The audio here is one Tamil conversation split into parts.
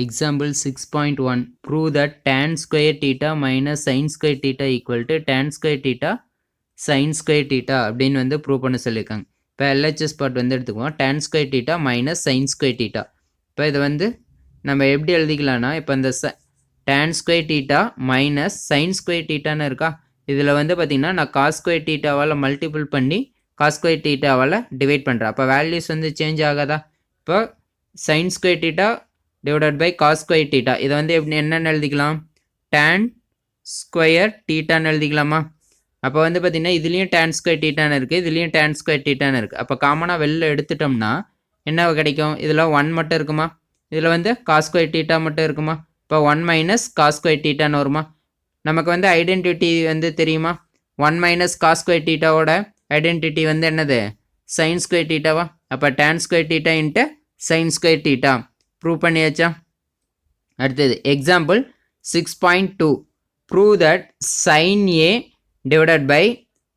Example 6.1 prove that tan square theta minus sin square theta equal to tan square theta sin square theta அப்படின்னு வந்து ப்ரூவ் பண்ண சொல்லியிருக்காங்க. இப்போ LHS பார்ட் வந்து எடுத்துக்குவோம். tan square theta minus sin square theta. இப்போ இதை வந்து நம்ம எப்படி எழுதிக்கலாம்னா இப்போ இந்த tan square theta minus sin square thetaன்னு இருக்கா, இதில் வந்து பார்த்திங்கன்னா நான் cos square thetaவால் மல்டிபிள் பண்ணி cos square thetaவால் டிவைட் பண்ணுறேன். அப்போ வேல்யூஸ் வந்து சேஞ்ச் ஆகாதா? இப்போ sin square theta divided by cos square theta இதை வந்து என்னென்னு எழுதிக்கலாம், tan square thetaன்னு எழுதிக்கலாமா? அப்போ வந்து பார்த்திங்கன்னா இதுலேயும் tan square thetaன்னு இருக்குது, இதுலேயும் tan square thetaன்னு இருக்குது. அப்போ காமனாக வெளில எடுத்துட்டோம்னா என்ன கிடைக்கும், இதில் 1 மட்டும் இருக்குமா, இதில் வந்து cos square theta மட்டும் இருக்குமா, இப்போ 1 minus cos square thetaன்னு வருமா. நமக்கு வந்து ஐடென்டிட்டி வந்து தெரியுமா, 1 minus cos square thetaவோட ஐடென்டிட்டி வந்து என்னது, sin square thetaவா. அப்போ tan square theta into sin square theta prove பண்ணியாச்சா. அடுத்தது example 6.2 prove that sin a divided by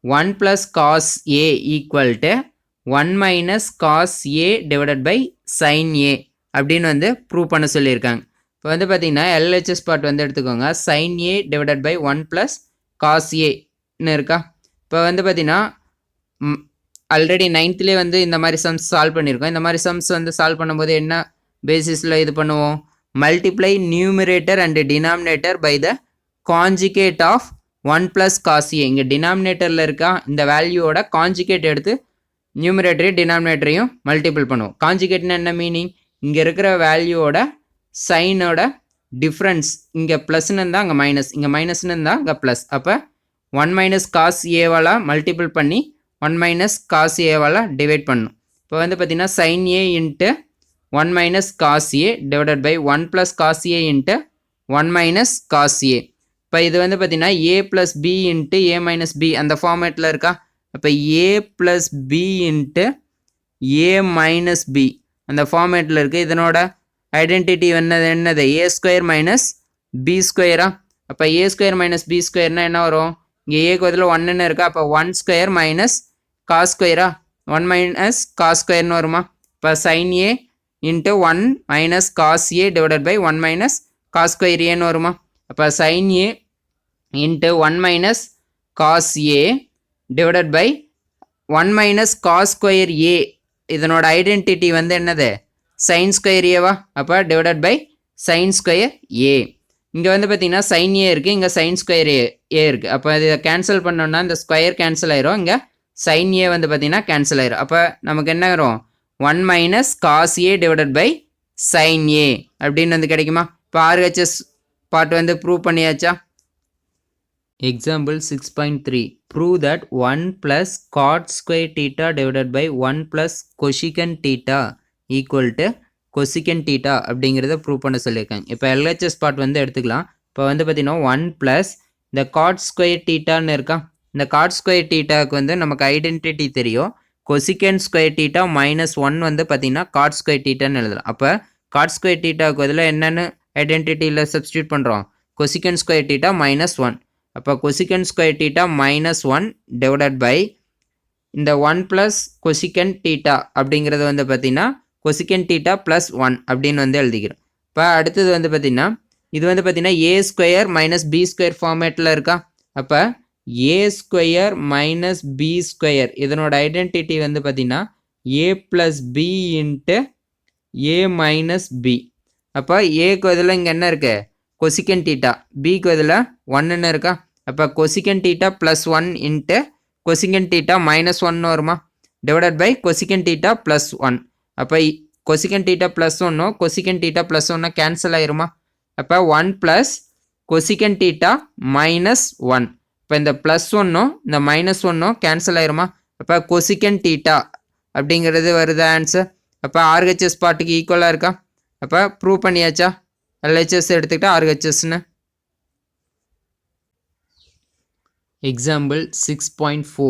1 plus cos a equal to 1 minus cos a divided by sin a அப்படின்னு வந்து ப்ரூவ் பண்ண சொல்லியிருக்காங்க. இப்போ வந்து பார்த்தீங்கன்னா LHS பார்ட் வந்து எடுத்துக்கோங்க. sin a divided by 1 plus cos a இருக்கா. இப்போ வந்து பார்த்தீங்கன்னா ஆல்ரெடி 9th வந்து இந்த மாதிரி சம்ஸ் சால்வ் பண்ணியிருக்கோம். இந்த மாதிரி சம்ஸ் வந்து சால்வ் பண்ணும்போது என்ன பேசிஸில் இது பண்ணுவோம், multiply numerator and denominator by the conjugate of 1 plus cos a. இங்கே டினாமினேட்டரில் இருக்கா இந்த வேல்யூவோட காஞ்சிகேட் எடுத்து நியூமரேட்டரையும் டினாமினேட்டரையும் மல்டிபிள் பண்ணுவோம். காஞ்சிகேட்னா என்ன மீனிங், இங்கே இருக்கிற வேல்யூவோட சைனோட டிஃப்ரென்ஸ், இங்கே ப்ளஸ்னு இருந்தால் அங்கே மைனஸ், இங்கே மைனஸ்னு இருந்தால் அங்கே ப்ளஸ். அப்போ 1 minus cos a-வால் மல்டிபிள் பண்ணி 1 minus cos a-வால் டிவைட் பண்ணணும். இப்போ வந்து பார்த்திங்கன்னா sin a into 1 minus cos a divided by 1 plus cos a into 1 minus cos a. இப்போ இது வந்து பார்த்திங்கன்னா a plus b into a minus b அந்த ஃபார்மேட்டில் இருக்கா. அப்போ a plus b into a minus b அந்த ஃபார்மேட்டில் இருக்குது. இதனோட ஐடென்டிட்டி என்னது a ஸ்கொயர் மைனஸ் b ஸ்கொயரா. அப்போ a ஸ்கொயர் மைனஸ் b ஸ்கொயர்னால் என்ன வரும், இங்கே ஏக்கு பதில் 1ன்னு இருக்கா. அப்போ 1 ஸ்கொயர் மைனஸ் காஸ் ஸ்கொயரா, 1 minus cos ஸ்கொயர்னு வருமா. இப்போ sin a into 1 minus cos a divided by 1 minus cos square a வருமா. அப்போ sin a into 1 minus cos a divided by 1 minus cos square a இதனோட ஐடென்டிட்டி வந்து என்னது sin square a-வா. அப்போ divided by sin square a. இங்கே வந்து பார்த்திங்கன்னா sin a இருக்குது, இங்கே sin square a இருக்குது. அப்போ இதை கேன்சல் பண்ணோன்னா இந்த ஸ்கொயர் கேன்சல் ஆயிரும், இங்கே sin a வந்து பார்த்திங்கன்னா கேன்சல் ஆயிரும். அப்போ நமக்கு என்ன வரும், 1 minus cos a divided by sin a அப்படின்னு வந்து கிடைக்குமா. இப்போ RHS பார்ட் வந்து ப்ரூவ் பண்ணியாச்சா. Example 6.3 prove that 1 plus cot square theta divided by 1 plus cosecant theta equal to cosecant theta அப்படிங்கிறத ப்ரூவ் பண்ண சொல்லியிருக்காங்க. இப்போ LHS பார்ட் வந்து எடுத்துக்கலாம். இப்போ வந்து பார்த்திங்கன்னா 1 plus இந்த cot square thetaன்னு இருக்கா. இந்த cot square thetaக்கு வந்து நமக்கு ஐடென்டிட்டி தெரியும், cosecant square theta minus 1 வந்து பார்த்திங்கன்னா cot square thetaன்னு எழுதலாம். அப்போ cot square thetaக்கு பதில் என்னென்னு ஐடென்டிட்டியில் சப்ஸ்டியூட் பண்ணுறோம், cosecant square theta minus 1. அப்போ cosecant square theta minus 1 divided by இந்த 1 plus cosecant theta அப்படிங்கிறது வந்து பார்த்திங்கன்னா cosecant theta plus 1 அப்படின்னு வந்து எழுதிக்கிறோம். இப்போ அடுத்தது வந்து பார்த்திங்கன்னா இது வந்து பார்த்திங்கன்னா a square minus b square ஃபார்மேட்டில் இருக்கா. அப்போ a square minus b square இதனோட ஐடென்டிட்டி வந்து பார்த்திங்கன்னா a plus b into a minus b. அப்போ ஏக்கு பதில் இங்கே என்ன இருக்குது cosecant theta, bக்கு பதில் 1ன்னு இருக்கா. அப்போ cosecant theta plus 1 into cosecant theta minus 1 வருமா, divided by cosecant theta plus 1. அப்போ cosecant theta plus 1 cosecant theta plus 1 cancel ஆயிருமா. அப்போ 1 plus cosecant theta minus 1. இப்போ இந்த ப்ளஸ் 1 இந்த மைனஸ் 1 கேன்சல் ஆயிருமா. அப்போ cosecant theta அப்படிங்கிறது வருது ஆன்சர். அப்போ RHS பார்ட்டுக்கு ஈக்குவலாக இருக்கா. அப்போ ப்ரூவ் பண்ணியாச்சா. LHS எடுத்துக்கிட்டா RHSன்னு. Example 6.4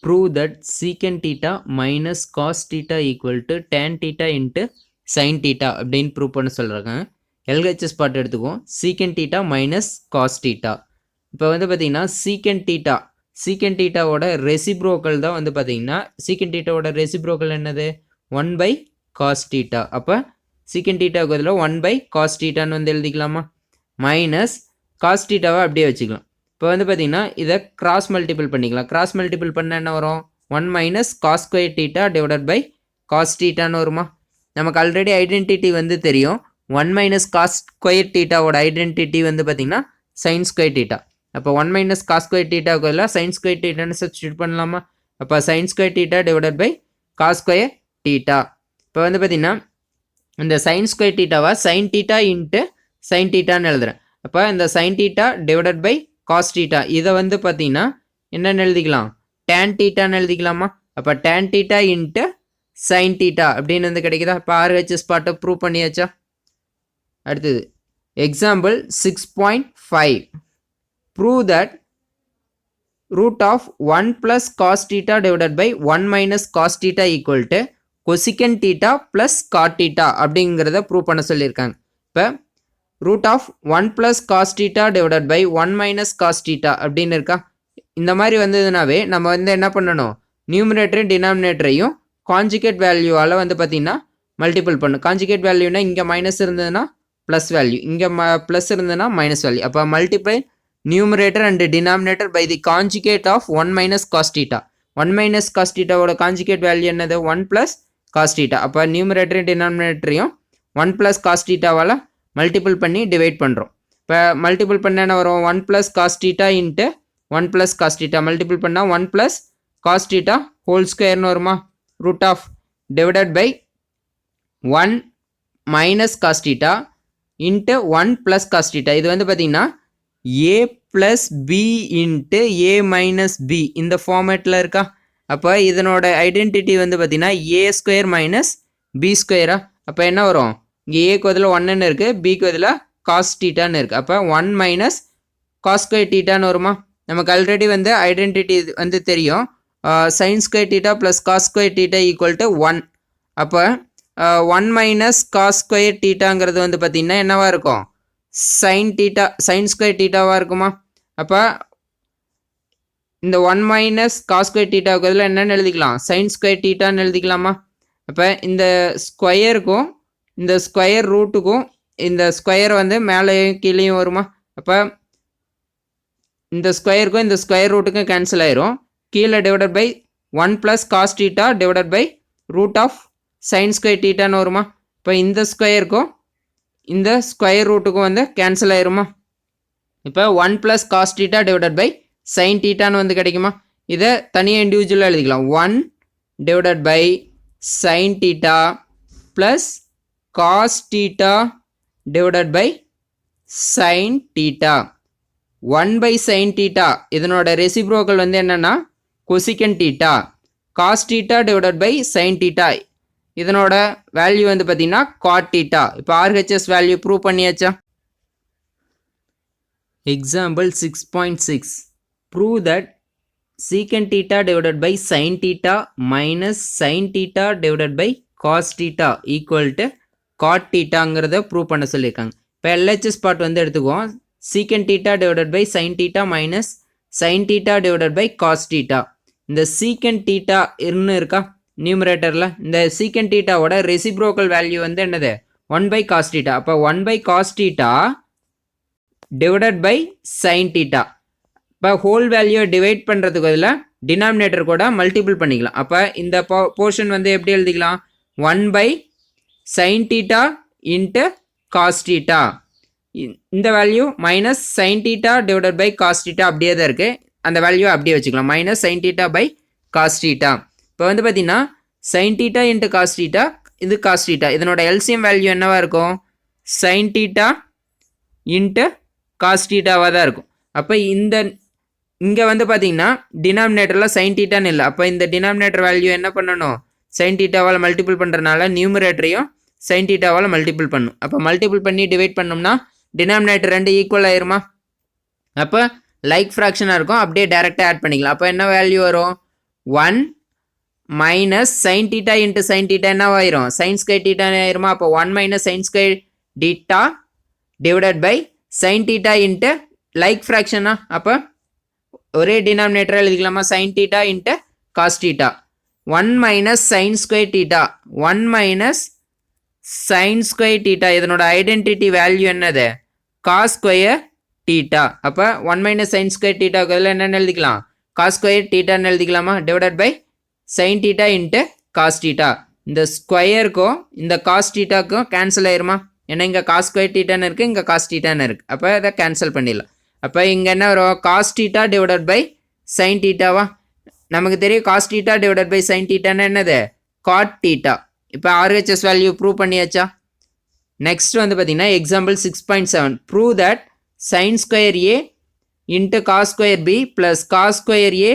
prove that secant theta minus cos theta equal to tan theta into sin theta அப்படின்னு ப்ரூவ் பண்ண சொல்கிறாங்க. LHS பார்ட் எடுத்துக்குவோம். secant theta minus cos theta. இப்போ வந்து பார்த்திங்கன்னா secant thetaவோட ரெசிப்ரோக்கல் தான் வந்து பார்த்திங்கன்னா secant thetaவோட ரெசிப்ரோக்கல் என்னது 1 by cos theta. அப்போ சீக்கன் தீட்டாவுக்கு பதிலாக 1 பை காஸ் தீட்டான்னு வந்து எழுதிக்கலாமா, மைனஸ் காஸ் தீட்டாவை அப்படியே வச்சுக்கலாம். இப்போ வந்து பார்த்தீங்கன்னா இதை கிராஸ் மல்டிபிள் பண்ணிக்கலாம். கிராஸ் மல்டிபிள் பண்ணால் என்ன வரும், 1 minus cos square theta divided by cos தீட்டான்னு வருமா. நமக்கு ஆல்ரெடி ஐடென்டிட்டி வந்து தெரியும். 1 மைனஸ் காஸ் ஸ்கொயர் தீட்டாவோட ஐடென்டிட்டி வந்து பார்த்தீங்கன்னா சைன் ஸ்கொயர் தீட்டா. அப்போ 1 மைனஸ் காஸ் ஸ்கொயர் தீட்டாவுக்கு பதிலாக சைன் ஸ்கொயர் தீட்டான்னு சப்ஸ்டியூட் பண்ணலாமா. அப்போ sine square theta divided by cos square theta. இப்போ வந்து பார்த்தீங்கன்னா இந்த சைன் ஸ்கொயர் தீட்டாவை சைன் தீட்டா இன்ட்டு சைன் தீட்டான்னு எழுதுறேன். அப்போ இந்த sine theta divided by cos theta இதை வந்து பார்த்தீங்கன்னா என்னென்னு எழுதிக்கலாம், டேன் தீட்டான்னு எழுதிக்கலாமா. அப்போ tan theta into sign theta அப்படின்னு வந்து கிடைக்குதா. இப்போ ஆர்ஹெச்எஸ் பார்ட்டை ப்ரூவ் பண்ணியாச்சா. அடுத்தது example 6.5 prove that root of 1 plus cos theta divided by 1 minus cos theta equal to cosecant theta plus cot theta அப்படிங்கிறத ப்ரூவ் பண்ண சொல்லியிருக்காங்க. இப்போ root of 1 plus cos theta divided by 1 minus cos theta அப்படின்னு இருக்கா. இந்த மாதிரி வந்ததுனாவே நம்ம வந்து என்ன பண்ணணும், நியூமரேட்டரையும் டினாமினேட்டரையும் கான்ஜுகேட் வேல்யூவால் வந்து பார்த்திங்கன்னா மல்டிபிள் பண்ணும். கான்ஜுகேட் வேல்யூனா இங்கே மைனஸ் இருந்ததுன்னா ப்ளஸ் வேல்யூ, இங்கே ப்ளஸ் இருந்ததுன்னா மைனஸ் வேல்யூ. அப்போ multiply numerator and denominator by the conjugate of 1 minus cos theta. 1 minus cos theta ஓட conjugate value என்னது, 1 plus cos theta. அப்போ numerator denominatorையும் 1 plus cos theta வால multiple பண்ணி divide பண்ணுறோம். இப்போ multiple பண்ண என்ன வரும், 1 plus cos theta into 1 plus cos theta multiple பண்ணால் 1 plus cos theta whole square வருமா. root of divided by 1 minus cos theta into 1 plus cos theta. இது வந்து பார்த்தீங்கன்னா a plus b into a minus b இந்த ஃபார்மேட்டில் இருக்கா. அப்போ இதனோட ஐடென்டிட்டி வந்து பார்த்தீங்கன்னா a ஸ்கொயர் மைனஸ் b ஸ்கொயரா. அப்போ என்ன வரும், இங்கே ஏக்கு பதில் 1ன்னு இருக்குது, பிக்கு பதில் காஸ் தீட்டான்னு இருக்குது. அப்போ 1 மைனஸ் காஸ் ஸ்கொயர் தீட்டான்னு வருமா. நமக்கு ஆல்ரெடி வந்து ஐடென்டிட்டி வந்து தெரியும், sine square theta plus cos square theta equal to 1. அப்போ 1 மைனஸ் காஸ் ஸ்கொயர் தீட்டாங்கிறது வந்து பார்த்திங்கன்னா என்னவாக இருக்கும், சைன் தீட்டா சைன் ஸ்கொயர் தீட்டாவாக இருக்குமா. அப்போ இந்த 1 மைனஸ் காஸ் ஸ்கொயர் தீட்டாவுக்கு அதில் என்னென்னு எழுதிக்கலாம், சைன் ஸ்கொயர் தீட்டான்னு எழுதிக்கலாமா. அப்போ இந்த ஸ்கொயருக்கும் இந்த ஸ்கொயர் ரூட்டுக்கும் இந்த ஸ்கொயர் வந்து மேலேயும் கீழேயும் வருமா. அப்போ இந்த ஸ்கொயருக்கும் இந்த ஸ்கொயர் ரூட்டுக்கும் கேன்சல் ஆயிரும். கீழே divided by 1 plus cos theta divided by root of sine square தீட்டான்னு வருமா. இப்போ இந்த ஸ்கொயருக்கும் இந்த ஸ்கொயர் ரூட்டுக்கும் வந்து கேன்சல் ஆயிருமா. இப்போ 1 plus cos theta divided by sine தீட்டான்னு வந்து கிடைக்குமா. இதை தனியாக இண்டிவிஜுவலாக எழுதிக்கலாம். 1 divided by sign theta plus cos theta divided by sign theta. 1 by sign theta இதனோட ரெசிப்ரோக்கல் வந்து என்னென்னா cosecant theta. Cos theta divided by sign theta இதனோட வேல்யூ வந்து பார்த்தீங்கன்னா காட் தீட்டா. இப்போ ஆர்ஹெச்எஸ் வேல்யூ ப்ரூவ் பண்ணியாச்சா. Example 6.6 prove that secant theta divided by sign theta minus sign theta divided by cos theta equal to cot தீட்டாங்கிறத ப்ரூவ் பண்ண சொல்லியிருக்காங்க. இப்போ எல்ஹெச்எஸ் பார்ட் வந்து எடுத்துக்குவோம். Secant theta divided by sign theta minus sign theta divided by cos theta. இந்த சீக்கன் தீட்டா இருந்து இருக்கா நியூமரேட்டரில். இந்த சீக்கன் தீட்டாவோட ரெசிப்ரோக்கல் வேல்யூ வந்து என்னது, 1 பை காஸ் தீட்டா. அப்போ 1 by cos theta divided by sign theta. இப்போ ஹோல் வேல்யூவை டிவைட் பண்ணுறதுக்கு பதிலாக டினாமினேட்டர் கூட மல்டிபிள் பண்ணிக்கலாம். அப்போ இந்த போர்ஷன் வந்து எப்படி எழுதிக்கலாம், 1 by sign theta into cos theta. இந்த value minus sign theta divided by cos theta அப்படியே தான் இருக்குது. அந்த வேல்யூவை அப்படியே வச்சுக்கலாம், minus sign theta by cos theta. இப்போ வந்து பார்த்தீங்கன்னா sin theta into cos theta, இது காஸ் தீட்டா. இதனோட எல்சிஎம் வேல்யூ என்னவாக இருக்கும், சைன் தீட்டா இன்ட்டு காஸ் தீட்டாவாக தான் இருக்கும். அப்போ இங்கே வந்து பார்த்தீங்கன்னா டினாமினேட்டரில் சைன் தீட்டான்னு இல்லை. அப்போ இந்த டினாமினேட்டர் வேல்யூ என்ன பண்ணணும், சைன் தீட்டாவால் மல்டிபிள் பண்ணுறதுனால நியூமரேட்டரையும் சைன் தீட்டாவால் மல்டிபிள் பண்ணும். அப்போ மல்டிபிள் பண்ணி டிவைட் பண்ணோம்னா டினாமினேட்டர் 2 ஈக்குவல் ஆயிருமா. அப்போ லைக் ஃப்ராக்ஷனாக இருக்கும், அப்படியே டேரெக்டாக ஆட் பண்ணிக்கலாம். அப்போ என்ன வேல்யூ வரும், 1 minus sign theta into sign theta என்னவாயிரும், சைன் ஸ்கொயர் தீட்டா ஆயிருமா. அப்போ 1 minus sin square theta divided by sign theta into like ஃப்ராக்ஷனா. அப்போ ஒரே டினாமினேட்டராக எழுதிக்கலாமா, sin theta into cos theta. 1 minus sin square theta, 1 minus sin square theta இதனோட ஐடென்டிட்டி வேல்யூ என்னது cos square theta அப்போ 1 minus sin square theta என்னன்னு எழுதிக்கலாம் cos square theta எழுதிக்கலாமா divided by sin theta into cos theta இந்த ஸ்கொயருக்கும் இந்த cos thetaக்கும் கேன்சல் ஆயிருமா ஏன்னா இங்கே cos square theta இருக்குது இங்கே cos theta இருக்குது அப்போ இதை கேன்சல் பண்ணிடலாம் அப்போ இங்கே என்ன வரும் cos theta divided by sin theta வா நமக்கு தெரியும் cos theta divided by sin theta என்னது cot theta இப்போ RHS வேல்யூ ப்ரூவ் பண்ணியாச்சா நெக்ஸ்ட் வந்து பார்த்தீங்கன்னா example 6.7 prove that sin square a into cos square b plus cos square a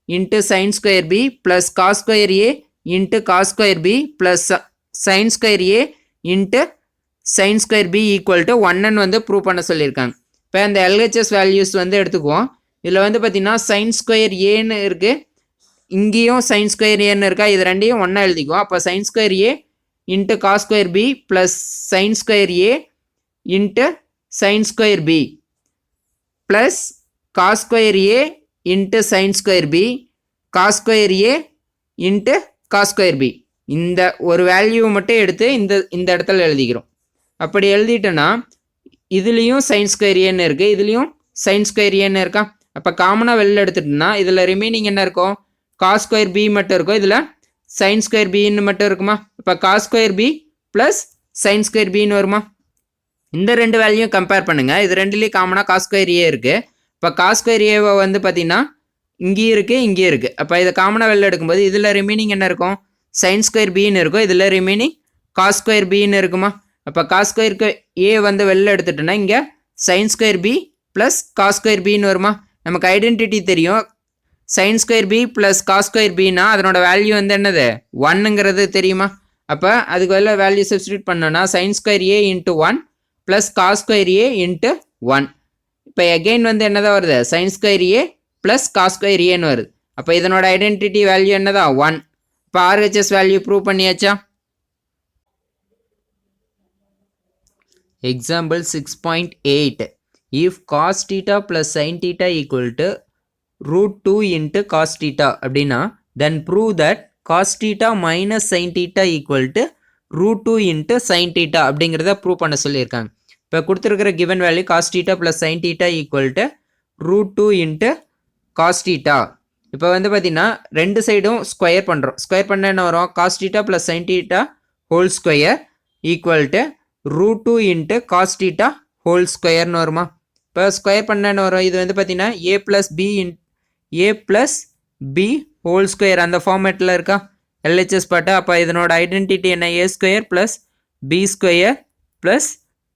into sin square b plus cos square a into cos square b plus sin square a into sin square b equal to 1 வந்து ப்ரூவ் பண்ண சொல்லியிருக்காங்க இப்போ அந்த LHS வேல்யூஸ் வந்து எடுத்துக்குவோம் இதில் வந்து பார்த்தீங்கன்னா sin square aன்னு இருக்குது இங்கேயும் sin square aன்னு இருக்கா இது ரெண்டையும் ஒன்றா எழுதிக்குவோம் அப்போ sin square a into cos square b plus sin square a into sin square b plus cos square a into sin square b cos square a into cos square b இந்த ஒரு வேல்யூவை மட்டும் எடுத்து இந்த இடத்துல எழுதிக்கிறோம் அப்படி எழுதிட்டோன்னா இதுலேயும் sin square aன்னு இருக்குது இதுலேயும் sin square aன்னு இருக்கா அப்போ காமனாக வெளில எடுத்துட்டோம்னா இதில் ரிமைனிங் என்ன இருக்கும் cos square b மட்டும் இருக்கும் இதில் sin square bன்னு மட்டும் இருக்குமா இப்போ cos square b plus sin square bன்னு வருமா இந்த ரெண்டு வேல்யூயும் கம்பேர் பண்ணுங்கள் இது ரெண்டுலேயும் காமனாக cos square a இருக்குது இப்போ cos square a வந்து பார்த்தீங்கன்னா இங்கேயும் இருக்குது இங்கேயும் இருக்குது அப்போ இதை காமனாக வெளில எடுக்கும்போது இதில் ரிமைனிங் என்ன இருக்கும் sin square bன்னு இருக்கும் இதில் ரிமைனிங் cos square bன்னு இருக்குமா அப்போ cos square a வந்து வெளில எடுத்துட்டோன்னா இங்கே sin square b plus cos square bன்னு வருமா நமக்கு ஐடென்டிட்டி தெரியும் sin square b plus cos square bனா அதனோட வேல்யூ வந்து என்னது 1ங்கிறது தெரியுமா அப்போ அதுக்கு வெளில வேல்யூ சப்ஸ்டியூட் பண்ணோன்னா sin square a into 1 plus cos square a into 1 இப்போ எகெயின் வந்து என்னதான் வருது sin square a plus cos square aன்னு வருது அப்போ இதனோட ஐடென்டிட்டி வேல்யூ என்னதான் 1 இப்போ RHS வேல்யூ ப்ரூவ் பண்ணியாச்சா example 6.8 if cos theta plus sin theta equal to root 2 into cos theta அப்படின்னா then prove that cos theta minus sin theta equal to root 2 into sin theta அப்படிங்கிறத ப்ரூவ் பண்ண சொல்லியிருக்காங்க இப்போ கொடுத்துருக்கிற given value cos theta plus sin theta equal to root 2 into cos theta இப்போ வந்து பார்த்தீங்கன்னா ரெண்டு சைடும் ஸ்கொயர் பண்ணுறோம் ஸ்கொயர் பண்ண என்ன வரும் cos theta plus sin theta whole square equal to root 2 into cos theta whole squareன்னு வருமா இப்போ ஸ்கொயர் பண்ண என்ன வரும் இது வந்து பார்த்தீங்கன்னா a plus b whole square அந்த ஃபார்மேட்டில் இருக்கா LHS பாட்டு அப்போ இதனோட ஐடென்டிட்டி என்ன a square plus b square plus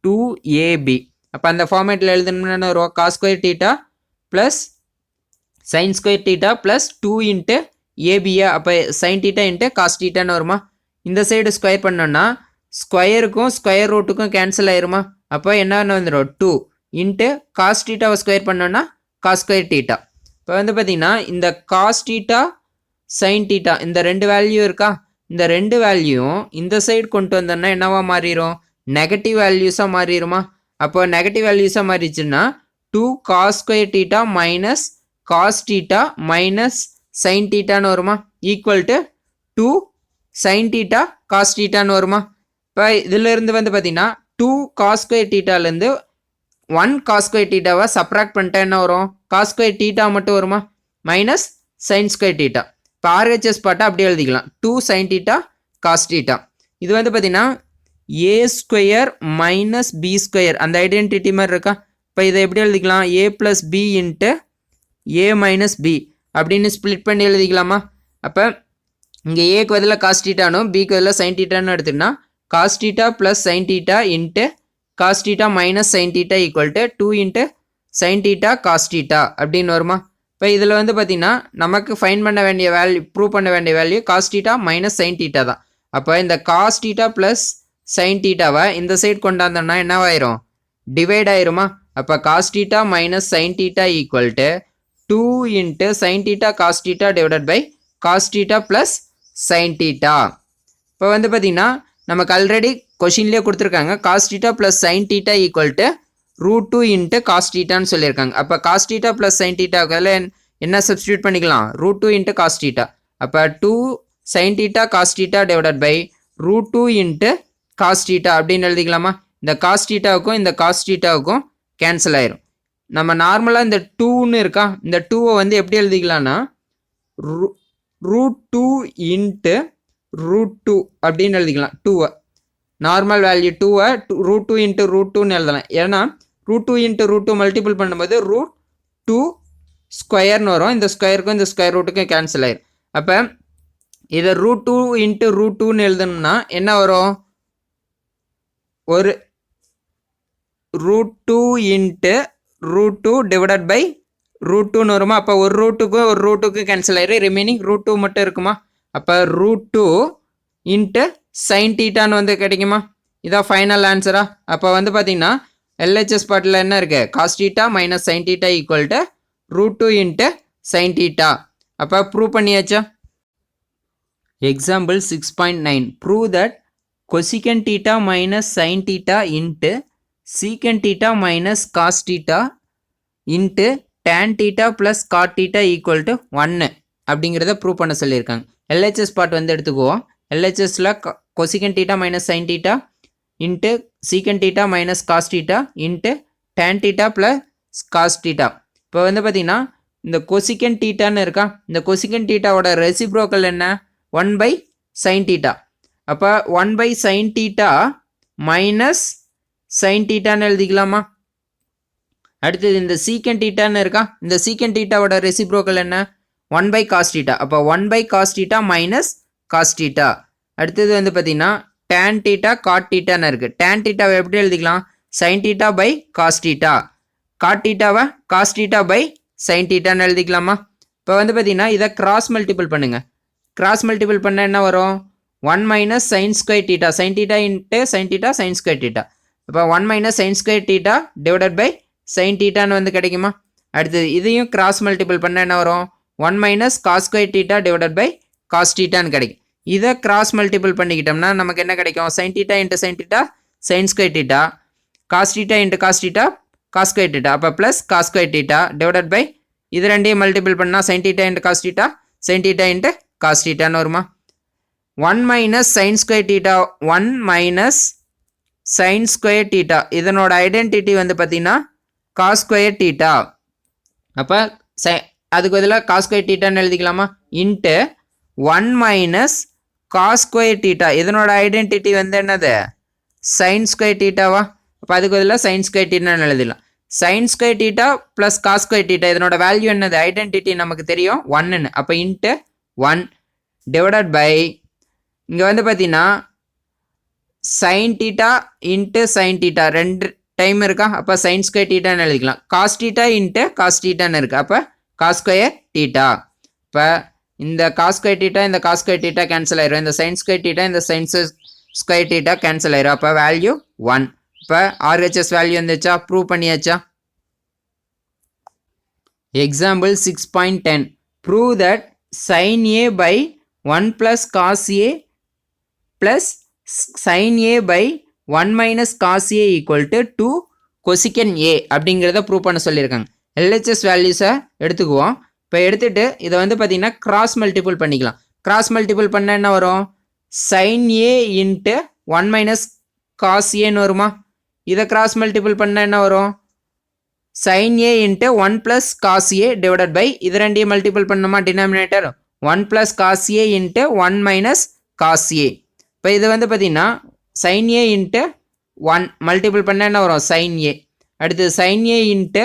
2ab அப்போ அந்த ஃபார்மேட்டில் எழுதணும்னு வரும் cos square theta plus sin square theta plus 2 into ab அப்போ sin theta into cos thetaன்னு வருமா இந்த சைடு ஸ்கொயர் பண்ணோன்னா ஸ்கொயருக்கும் ஸ்கொயர் ரூட்டுக்கும் கேன்சல் ஆயிருமா அப்போ என்ன வந்துடும் 2 இன்ட்டு cos thetaவை ஸ்கொயர் பண்ணோன்னா cos square theta இப்போ வந்து பார்த்தீங்கன்னா இந்த cos theta sin theta இந்த ரெண்டு வேல்யூ இருக்கா இந்த ரெண்டு வேல்யூவும் இந்த சைடு கொண்டு வந்தோன்னா என்னவா மாறிடும் நெகட்டிவ் வேல்யூஸாக மாறிடுமா அப்போ நெகட்டிவ் வேல்யூஸாக மாறிடுச்சுன்னா 2 cos square theta minus cos theta minus sin thetaன்னு வருமா equal to 2 sin theta cos thetaன்னு வருமா இப்போ இதிலிருந்து வந்து பார்த்தீங்கன்னா 2 cos square thetaலேருந்து 1 cos square thetaவை சப்ராக்ட் பண்ணிட்டா என்ன வரும் cos square theta மட்டும் வருமா மைனஸ் sin square theta இப்போ RHS பாட்டை அப்படியே எழுதிக்கலாம் 2 sin theta cos theta இது வந்து பார்த்தீங்கன்னா a square minus b square அந்த ஐடென்டிட்டி மாதிரி இருக்கா இப்போ இதை எப்படி எழுதிக்கலாம் a plus b into a minus b அப்படின்னு ஸ்ப்ளிட் பண்ணி எழுதிக்கலாமா அப்போ இங்கே ஏக்கு பதிலாக cos thetaனும் bக்கு பதிலாக sin thetaன்னு எடுத்துக்கிட்டா cos theta plus sin theta into cos theta minus sin theta equal to 2 into sin theta cos theta அப்படின்னு வருமா இப்போ இதில் வந்து பார்த்தீங்கன்னா நமக்கு ஃபைன் பண்ண வேண்டிய வேல்யூ ப்ரூவ் பண்ண வேண்டிய value cos theta minus sin theta தான் அப்போ இந்த cos theta plus sin thetaவை இந்த சைடு கொண்டாந்தோம்னா என்னவாயிரும் டிவைட் ஆயிருமா அப்போ cos theta minus sin theta equal to 2 into sin theta cos theta divided by cos theta plus sin theta இப்போ வந்து பார்த்தீங்கன்னா நமக்கு ஆல்ரெடி கொஷின்லேயே கொடுத்துருக்காங்க cos theta plus sin theta equal to root 2 into cos thetaன்னு சொல்லியிருக்காங்க அப்போ cos theta plus sin theta என்ன சப்ஸ்டியூட் பண்ணிக்கலாம் root 2 into cos theta அப்போ 2 sin theta cos theta divided by root 2 into cos theta அப்படின்னு எழுதிக்கலாமா? இந்த காஸ் டீட்டாவுக்கும் இந்த காஸ் டீட்டாவுக்கும் கேன்சல் ஆயிரும். நம்ம நார்மலாக இந்த 2ன்னு இருக்கா, இந்த 2வை வந்து எப்படி எழுதிக்கலாம்னா √2 இன்ட்டு √2 அப்படின்னு எழுதிக்கலாம். 2வை நார்மல் வேல்யூ 2வை √2 இன்ட்டு √2ன்னு எழுதலாம். ஏன்னா √2 இன்ட்டு √2 மல்டிபிள் பண்ணும்போது √2 ஸ்கொயர்னு வரும். இந்த ஸ்கொயருக்கும் இந்த ஸ்கொயர் ரூட்டுக்கும் கேன்சல் ஆயிரும். அப்போ இதை √2 இன்ட்டு √2ன்னு எழுதணும்னா என்ன வரும்? ஒரு √2 இன்ட்டு √2 டிவைடட் பை √2ன்னு வருமா? அப்போ ஒரு ரூட்டுக்கும் கேன்சல் ஆயிரும். ரிமைனிங் √2 மட்டும் இருக்குமா? அப்போ √2 இன்ட்டு சைன் டீட்டான்னு வந்து கிடைக்குமா? இதான் ஃபைனல் ஆன்சரா? அப்போ வந்து பார்த்தீங்கன்னா எல்ஹெச்எஸ் பார்ட்டில் என்ன இருக்கு? Cos theta minus sin theta equal to √2 into sin theta. அப்போ ப்ரூவ் பண்ணியாச்சா? Example 6.9 prove that cosecant theta minus sin theta into secant theta minus cos theta into tan theta plus cot theta equal to 1 அப்படிங்கிறத ப்ரூவ் பண்ண சொல்லியிருக்காங்க. எல்ஹெச்எஸ் பார்ட் வந்து எடுத்துக்குவோம். எல்ஹெச்எஸில் cosecant theta minus sin theta into secant theta minus cos theta into tan theta plus cos theta. இப்போ வந்து பார்த்தீங்கன்னா இந்த cosecant thetaன்னு இருக்கா, இந்த cosecant thetaவோட ரெசிப்ரோக்கல் என்ன? 1/sin theta. அப்போ 1/sin theta மைனஸ் sin thetaன்னு எழுதிக்கலாமா? அடுத்தது இந்த secant thetaன்னு இருக்கா, இந்த secant thetaவோட ரெசிப்ரோக்கல் என்ன? 1/cos theta. அப்போ 1/cos theta minus cos theta. அடுத்தது வந்து பார்த்தீங்கன்னா tan theta cot thetaன்னு இருக்குது. tan thetaவை எப்படி எழுதிக்கலாம்? sin theta by cos theta. cot thetaவை cos theta by sin thetaன்னு எழுதிக்கலாமா? இப்போ வந்து பார்த்தீங்கன்னா இதை கிராஸ் மல்டிபிள் பண்ணுங்கள். கிராஸ் மல்டிபிள் பண்ண என்ன வரும்? 1 minus sin square theta, sin theta into sin theta sin square theta. அப்போ 1 minus sin square theta divided by sin thetaன்னு வந்து கிடைக்குமா? அடுத்தது இதையும் கிராஸ் மல்டிபிள் பண்ண என்ன வரும்? 1 minus cos square theta divided by cos thetaன்னு கிடைக்கும். இதை கிராஸ் மல்டிபிள் பண்ணிக்கிட்டோம்னா நமக்கு என்ன கிடைக்கும்? sin theta into sin theta sin square theta, cos theta into cos theta cos square theta. அப்போ plus cos square theta divided by இது ரெண்டையும் மல்டிபிள் பண்ணால் sin theta into cos theta sin theta into cos thetaன்னு வருமா? 1 minus sin square theta 1 minus sin square theta இதனோட ஐடென்டிட்டி வந்து பார்த்தீங்கன்னா cos square theta. அப்போ அதுக்கு பதிலாக cos square thetaன்னு எழுதிக்கலாமா? Into 1 minus cos square theta இதனோட ஐடென்டிட்டி வந்து என்னது? sin square thetaவா? அப்போ அதுக்கு பதிலாக sin square thetaன்னு எழுதிடலாம். sin square theta plus cos square theta இதனோட வேல்யூ என்னது? ஐடென்டிட்டி நமக்கு தெரியும் 1ன்னு. அப்போ இன்ட்டு 1 டிவைடட் பை இங்கே வந்து பார்த்தீங்கன்னா sin theta into sin theta ரெண்டு டைம் இருக்கா? அப்போ sin square thetaன்னு எழுதிக்கலாம். cos theta இன்ட்டு cos thetaன்னு இருக்குது. அப்போ cos square theta. இப்போ இந்த cos square theta இந்த cos square theta கேன்சல் ஆயிரும். இந்த sin square theta இந்த sin square theta கேன்சல் ஆயிரும். அப்போ வேல்யூ 1. இப்போ RHS வேல்யூ வந்துச்சா? ப்ரூவ் பண்ணியாச்சா? Example 6.10 prove that sin A by 1 plus cos A plus sin A by 1 minus cos A equal to 2 cosecant A அப்படிங்கிறத ப்ரூவ் பண்ண சொல்லியிருக்காங்க. எல்ஹெச்எஸ் வேல்யூஸை எடுத்துக்குவோம். இப்போ எடுத்துகிட்டு இதை வந்து பார்த்தீங்கன்னா கிராஸ் மல்டிபிள் பண்ணிக்கலாம். கிராஸ் மல்டிபிள் பண்ண என்ன வரும்? sin A into 1 minus cos Aன்னு வருமா? இதை கிராஸ் மல்டிபிள் பண்ண என்ன வரும்? sin A into 1 plus cos A divided by இது ரெண்டையும் மல்டிபிள் பண்ணணுமா? Denominator 1 plus cos A into 1 minus cos A. இப்போ இது வந்து பார்த்தீங்கன்னா sin A இன்ட்டு 1 மல்டிபிள் பண்ண என்ன வரும்? sin A. அடுத்தது sin A into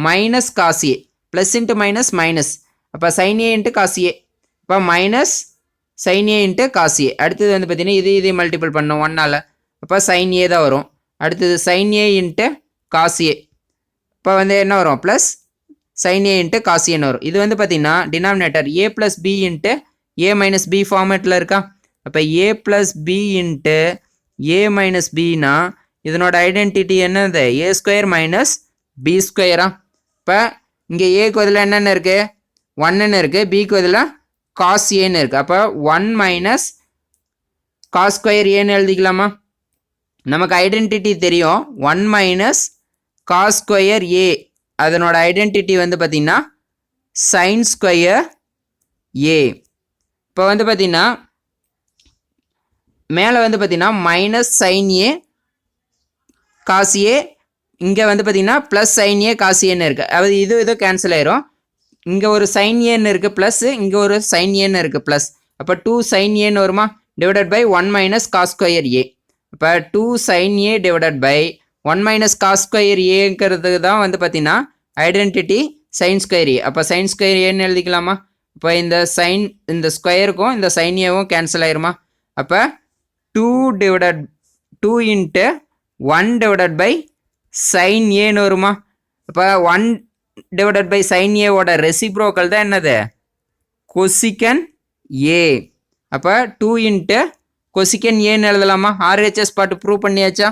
minus cos A plus into minus minus. அப்போ sin A into cos A. இப்போ minus sin A into cos A. அடுத்தது வந்து பார்த்தீங்கன்னா இதே மல்டிபிள் பண்ணோம் 1ஆல். அப்போ sin A தான் வரும். அடுத்தது sin A into cos A. இப்போ வந்து என்ன வரும்? Plus sin A into cos Aன்னு வரும். இது வந்து பார்த்தீங்கன்னா denominator A plus B into A minus B ஃபார்மேட்டில் இருக்கா? அப்போ A plus B into A minus Bனா இதனோட ஐடென்டிட்டி என்னது? A ஸ்கொயர் மைனஸ் B ஸ்கொயரா? இப்போ இங்கே ஏக்கு பதில் என்னென்ன இருக்குது? 1ன்னு இருக்குது. பிக்கு பதில் cos Aன்னு இருக்குது. அப்போ 1 மைனஸ் cos ஸ்கொயர் Aன்னு எழுதிக்கலாமா? நமக்கு ஐடென்டிட்டி தெரியும் 1 மைனஸ் cos ஸ்கொயர் A. அதனோட ஐடென்டிட்டி வந்து பார்த்திங்கன்னா sin ஸ்கொயர் A. இப்போ வந்து பார்த்திங்கன்னா மேலே வந்து பார்த்தீங்கன்னா minus sine A cos A, இங்கே வந்து பார்த்தீங்கன்னா ப்ளஸ் சைன் ஏ காஸ் ஏன்னு இருக்குது. அதாவது இது கேன்சல் ஆயிரும். இங்கே ஒரு சைன் ஏன்னு இருக்குது ப்ளஸ், இங்கே ஒரு சைன் ஏன்னு இருக்குது ப்ளஸ். அப்போ 2 சைன் ஏன்னு வருமா, divided by 1 minus cos square A. இப்போ 2 sin A divided by 1 minus cos square ஏங்கிறது தான் வந்து பார்த்தீங்கன்னா ஐடென்டிட்டி சைன் ஸ்கொயர் ஏ. அப்போ சைன் ஸ்கொயர் ஏன்னு எழுதிக்கலாமா. இப்போ இந்த ஸ்கொயருக்கும் இந்த சைன் ஏவும் கேன்சல் ஆயிருமா. அப்போ 2 இன்ட்டு 1 டிவைடட் பை சைன் ஏன்னு வருமா. அப்போ 1 டிவைடட் பை சைன் ஏவோட ரெசிப்ரோக்கல் தான் என்னது, கொசிக்கன் ஏ. அப்போ 2 இன்ட்டு கொசிக்கன் ஏன்னு எழுதலாமா. ஆர்ஹெச்எஸ் பாட்டு ப்ரூவ் பண்ணியாச்சா.